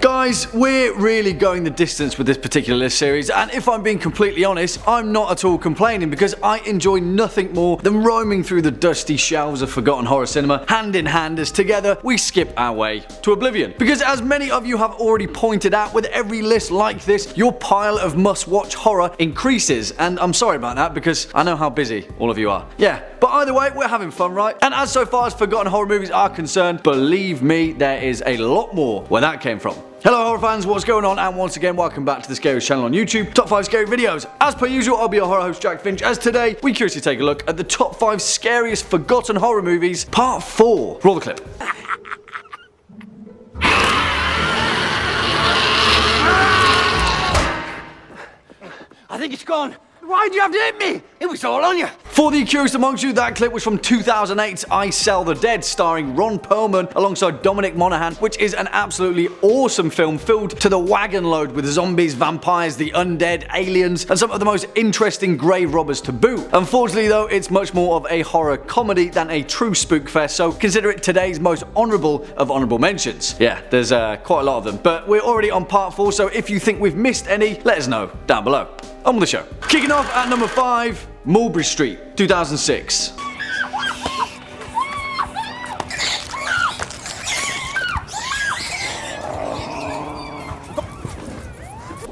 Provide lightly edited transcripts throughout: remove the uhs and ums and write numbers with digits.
Guys, we're really going the distance with this particular list series, and if I'm being completely honest, I'm not at all complaining because I enjoy nothing more than roaming through the dusty shelves of forgotten horror cinema, hand in hand as together we skip our way to oblivion. Because as many of you have already pointed out, with every list like this, your pile of must-watch horror increases, and I'm sorry about that because I know how busy all of you are. Yeah, but either way, we're having fun, right? And as so far as forgotten horror movies are concerned, believe me, there is a lot more where that came from. Hello horror fans, what's going on? And once again, welcome back to the Scariest channel on YouTube, Top 5 Scary Videos. As per usual, I'll be your horror host Jack Finch, as today we curiously take a look at the top 5 scariest forgotten horror movies, part 4. Roll the clip. I think it's gone. Why'd you have to hit me? It was all on you. For the curious amongst you, that clip was from 2008's I Sell the Dead, starring Ron Perlman alongside Dominic Monaghan, which is an absolutely awesome film filled to the wagon load with zombies, vampires, the undead, aliens, and some of the most interesting grave robbers to boot. Unfortunately though, it's much more of a horror comedy than a true spook fest, so consider it today's most honourable of honourable mentions. Yeah, there's quite a lot of them, but we're already on part 4, so if you think we've missed any, let us know down below. On with the show. Kicking off at number 5, Mulberry Street, 2006.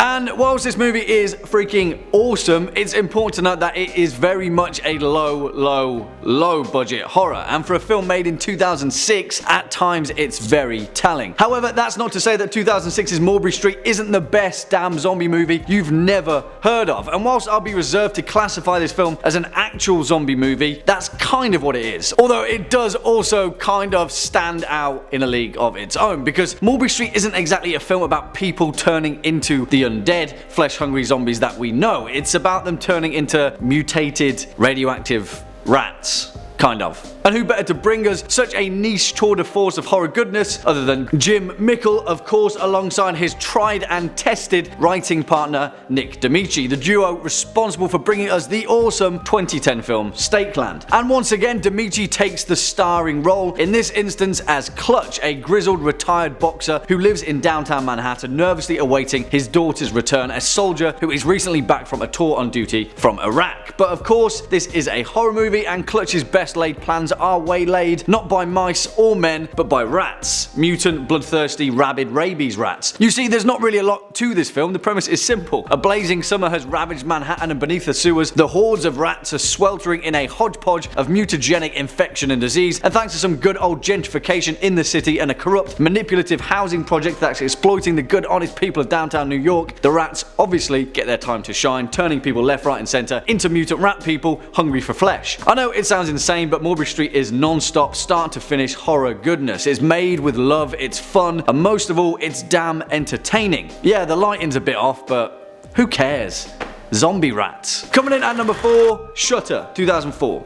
And whilst this movie is freaking awesome, it's important to note that it is very much a low budget horror, and for a film made in 2006, at times it's very telling. However, that's not to say that 2006's Mulberry Street isn't the best damn zombie movie you've never heard of, and whilst I'll be reserved to classify this film as an actual zombie movie, that's kind of what it is. Although it does also kind of stand out in a league of its own, because Mulberry Street isn't exactly a film about people turning into the undead, flesh-hungry zombies that we know. It's about them turning into mutated, radioactive rats. Kind of. And who better to bring us such a niche tour de force of horror goodness other than Jim Mickle, of course, alongside his tried and tested writing partner Nick D'Amici, the duo responsible for bringing us the awesome 2010 film Stakeland. And once again, D'Amici takes the starring role, in this instance as Clutch, a grizzled retired boxer who lives in downtown Manhattan, nervously awaiting his daughter's return, a soldier who is recently back from a tour on duty from Iraq. But of course, this is a horror movie, and Clutch's best laid plans are waylaid not by mice or men, but by rats. Mutant, bloodthirsty, rabid rabies rats. You see, there's not really a lot to this film. The premise is simple. A blazing summer has ravaged Manhattan, and beneath the sewers, the hordes of rats are sweltering in a hodgepodge of mutagenic infection and disease, and thanks to some good old gentrification in the city and a corrupt, manipulative housing project that's exploiting the good, honest people of downtown New York, the rats obviously get their time to shine, turning people left, right, and center into mutant rat people hungry for flesh. I know it sounds insane, but Mulberry Street is non-stop, start to finish horror goodness. It's made with love, it's fun, and most of all, it's damn entertaining. Yeah, the lighting's a bit off, but who cares? Zombie rats. Coming in at number 4, Shutter, 2004.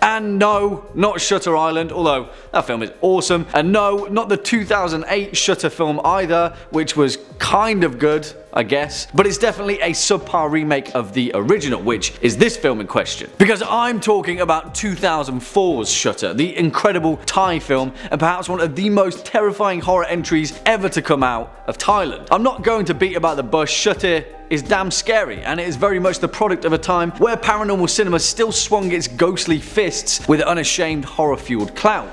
And no, not Shutter Island, although that film is awesome. And no, not the 2008 Shutter film either, which was kind of good, I guess. But it's definitely a subpar remake of the original, which is this film in question. Because I'm talking about 2004's Shutter, the incredible Thai film, and perhaps one of the most terrifying horror entries ever to come out of Thailand. I'm not going to beat about the bush. Shutter is damn scary, and it is very much the product of a time where paranormal cinema still swung its ghostly fists with unashamed horror-fueled clout.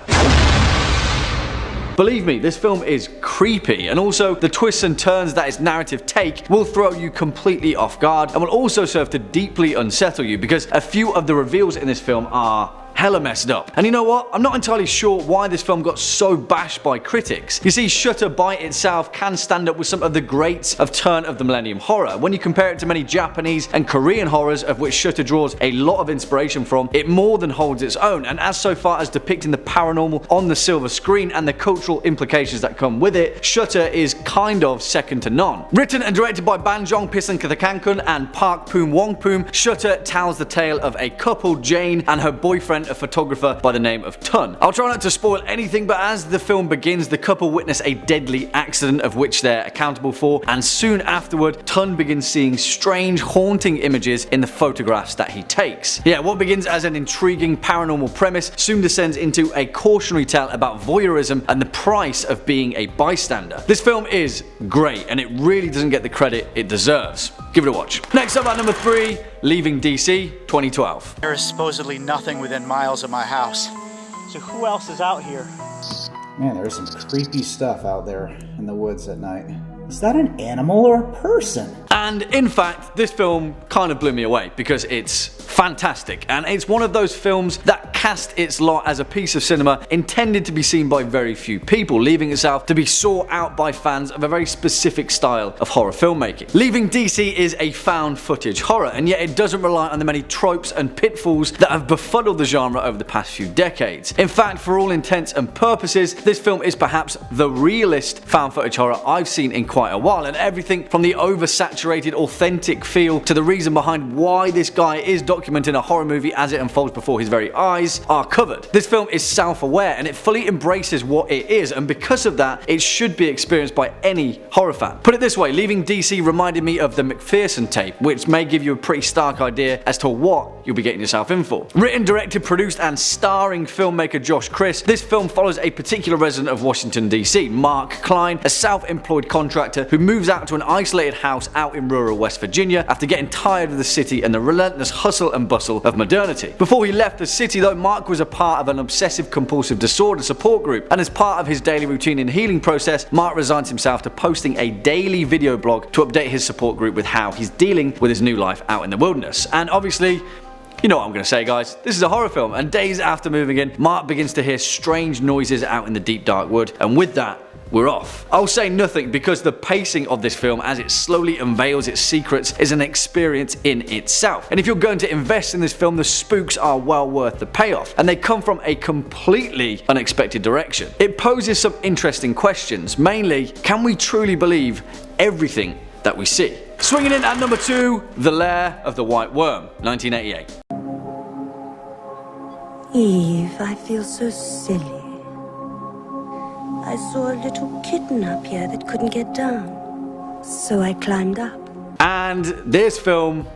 Believe me, this film is creepy, and also the twists and turns that its narrative take will throw you completely off guard and will also serve to deeply unsettle you, because a few of the reveals in this film are hella messed up. And you know what? I'm not entirely sure why this film got so bashed by critics. You see, Shutter by itself can stand up with some of the greats of turn of the millennium horror. When you compare it to many Japanese and Korean horrors, of which Shutter draws a lot of inspiration from, it more than holds its own. And as so far as depicting the paranormal on the silver screen and the cultural implications that come with it, Shutter is kind of second to none. Written and directed by Banjong Pisangkathakankun and Park Poom Wongpoom, Shutter tells the tale of a couple, Jane and her boyfriend, a photographer by the name of Tun. I'll try not to spoil anything, but as the film begins, the couple witness a deadly accident of which they're accountable for, and soon afterward, Tun begins seeing strange, haunting images in the photographs that he takes. Yeah, what begins as an intriguing paranormal premise soon descends into a cautionary tale about voyeurism and the price of being a bystander. This film is great, and it really doesn't get the credit it deserves. Give it a watch. Next up at number 3, Leaving DC 2012. There is supposedly nothing within miles of my house. So who else is out here? Man, there's some creepy stuff out there in the woods at night. Is that an animal or a person? And in fact, this film kind of blew me away because it's fantastic, and it's one of those films that cast its lot as a piece of cinema intended to be seen by very few people, leaving itself to be sought out by fans of a very specific style of horror filmmaking. Leaving DC is a found footage horror, and yet it doesn't rely on the many tropes and pitfalls that have befuddled the genre over the past few decades. In fact, for all intents and purposes, this film is perhaps the realest found footage horror I've seen in quite a while, and everything from the oversaturated authentic feel to the reason behind why this guy is documenting a horror movie as it unfolds before his very eyes are covered. This film is self-aware and it fully embraces what it is, and because of that, it should be experienced by any horror fan. Put it this way, Leaving DC reminded me of the McPherson tape, which may give you a pretty stark idea as to what you'll be getting yourself in for. Written, directed, produced, and starring filmmaker Josh Criss, this film follows a particular resident of Washington DC, Mark Klein, a self-employed contractor who moves out to an isolated house out in rural West Virginia after getting tired of the city and the relentless hustle and bustle of modernity. Before he left the city though, Mark was a part of an obsessive compulsive disorder support group, and as part of his daily routine and healing process, Mark resigns himself to posting a daily video blog to update his support group with how he's dealing with his new life out in the wilderness. And obviously, you know what I'm going to say, guys, this is a horror film, and days after moving in, Mark begins to hear strange noises out in the deep dark wood, and with that, we're off. I'll say nothing because the pacing of this film as it slowly unveils its secrets is an experience in itself. And if you're going to invest in this film, the spooks are well worth the payoff, and they come from a completely unexpected direction. It poses some interesting questions, mainly, can we truly believe everything that we see? Swinging in at number 2, The Lair of the White Worm, 1988. Eve, I feel so silly. I saw a little kitten up here that couldn't get down, so I climbed up. And this film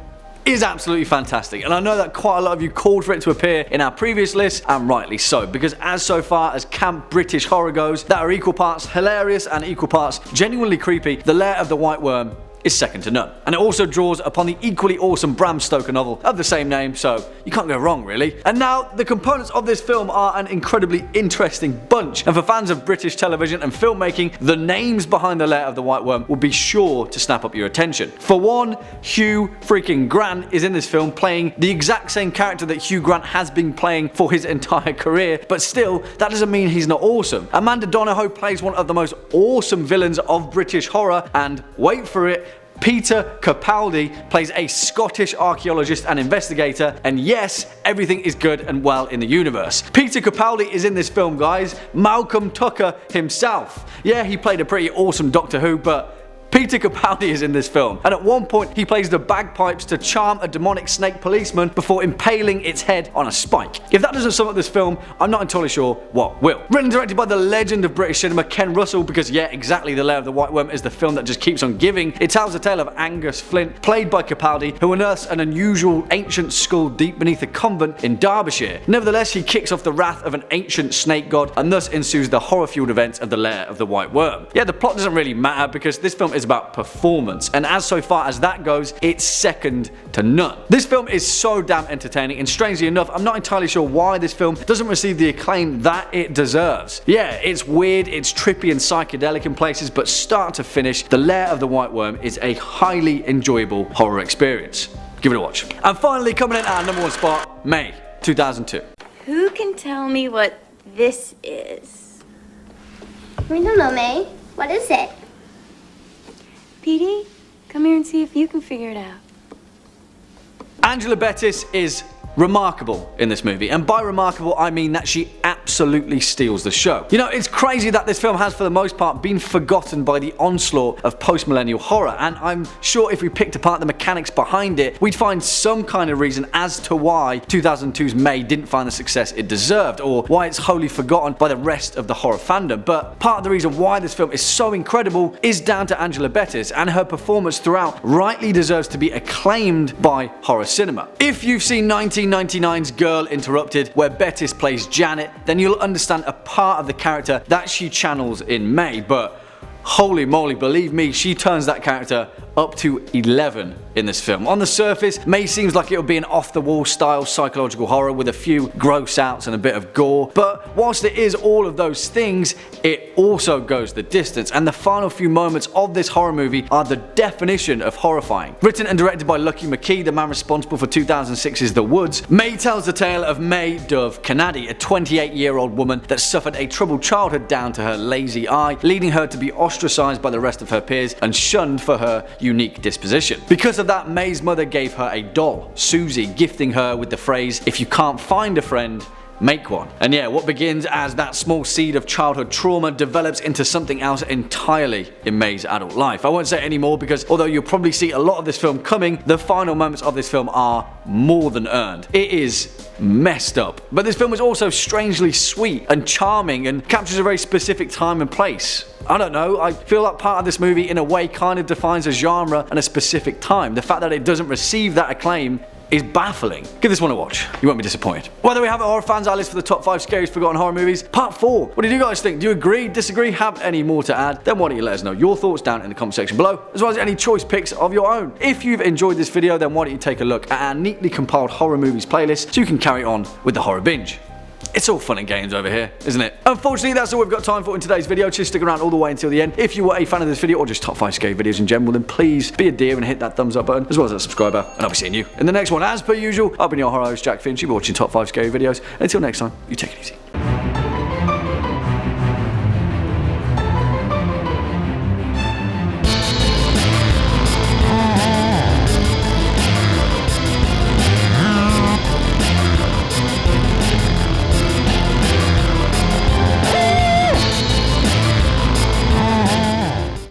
is absolutely fantastic, and I know that quite a lot of you called for it to appear in our previous list, and rightly so, because as so far as camp British horror goes that are equal parts hilarious and equal parts genuinely creepy, The Lair of the White Worm is second to none. And it also draws upon the equally awesome Bram Stoker novel of the same name, so you can't go wrong really. And now, the components of this film are an incredibly interesting bunch, and for fans of British television and filmmaking, the names behind The Lair of the White Worm will be sure to snap up your attention. For one, Hugh freaking Grant is in this film playing the exact same character that Hugh Grant has been playing for his entire career, but still, that doesn't mean he's not awesome. Amanda Donohoe plays one of the most awesome villains of British horror, and wait for it, Peter Capaldi plays a Scottish archaeologist and investigator, and yes, everything is good and well in the universe. Peter Capaldi is in this film, guys. Malcolm Tucker himself. Yeah, he played a pretty awesome Doctor Who, but Peter Capaldi is in this film, and at one point he plays the bagpipes to charm a demonic snake policeman before impaling its head on a spike. If that doesn't sum up this film, I'm not entirely sure what will. Written and directed by the legend of British cinema, Ken Russell, because yeah, exactly, The Lair of the White Worm is the film that just keeps on giving. It tells the tale of Angus Flint, played by Capaldi, who unearths an unusual ancient skull deep beneath a convent in Derbyshire. Nevertheless, he kicks off the wrath of an ancient snake god, and thus ensues the horror-fueled events of The Lair of the White Worm. Yeah, the plot doesn't really matter because this film is about performance, and as so far as that goes, it's second to none. This film is so damn entertaining, and strangely enough, I'm not entirely sure why this film doesn't receive the acclaim that it deserves. Yeah, it's weird, it's trippy and psychedelic in places, but start to finish, The Lair of the White Worm is a highly enjoyable horror experience. Give it a watch. And finally, coming in at our number 1 spot, May 2002. Who can tell me what this is? We don't know, May. What is it? Petey, come here and see if you can figure it out. Angela Bettis is remarkable in this movie, and by remarkable I mean that she absolutely steals the show. You know, it's crazy that this film has for the most part been forgotten by the onslaught of post-millennial horror, and I'm sure if we picked apart the mechanics behind it, we'd find some kind of reason as to why 2002's May didn't find the success it deserved, or why it's wholly forgotten by the rest of the horror fandom. But part of the reason why this film is so incredible is down to Angela Bettis, and her performance throughout rightly deserves to be acclaimed by horror cinema. If you've seen 1999's Girl Interrupted, where Bettis plays Janet, then you'll understand a part of the character that she channels in May, but holy moly, believe me, she turns that character up to 11 in this film. On the surface, May seems like it would be an off-the-wall style psychological horror with a few gross outs and a bit of gore, but whilst it is all of those things, it also goes the distance, and the final few moments of this horror movie are the definition of horrifying. Written and directed by Lucky McKee, the man responsible for 2006's The Woods, May tells the tale of May Dove Kanadi, a 28-year-old woman that suffered a troubled childhood down to her lazy eye, leading her to be ostracized by the rest of her peers and shunned for her unique disposition. Because of that, May's mother gave her a doll, Susie, gifting her with the phrase, "If you can't find a friend, make one." And yeah, what begins as that small seed of childhood trauma develops into something else entirely in May's adult life. I won't say any more because although you'll probably see a lot of this film coming, the final moments of this film are more than earned. It is messed up. But this film is also strangely sweet and charming and captures a very specific time and place. I don't know, I feel like part of this movie in a way kind of defines a genre and a specific time. The fact that it doesn't receive that acclaim is baffling. Give this one a watch, you won't be disappointed. Well, there we have it, horror fans, our list for the top 5 scariest forgotten horror movies. Part 4. What did you guys think? Do you agree, disagree, have any more to add? Then why don't you let us know your thoughts down in the comment section below, as well as any choice picks of your own. If you've enjoyed this video, then why don't you take a look at our neatly compiled horror movies playlist so you can carry on with the horror binge. It's all fun and games over here, isn't it? Unfortunately, that's all we've got time for in today's video. Just stick around all the way until the end. If you were a fan of this video or just top 5 scary videos in general, then please be a dear and hit that thumbs up button, as well as that subscriber, and I'll be seeing you in the next one. As per usual, I've been your horror host, Jack Finch. You've been watching top 5 scary videos. Until next time, you take it easy.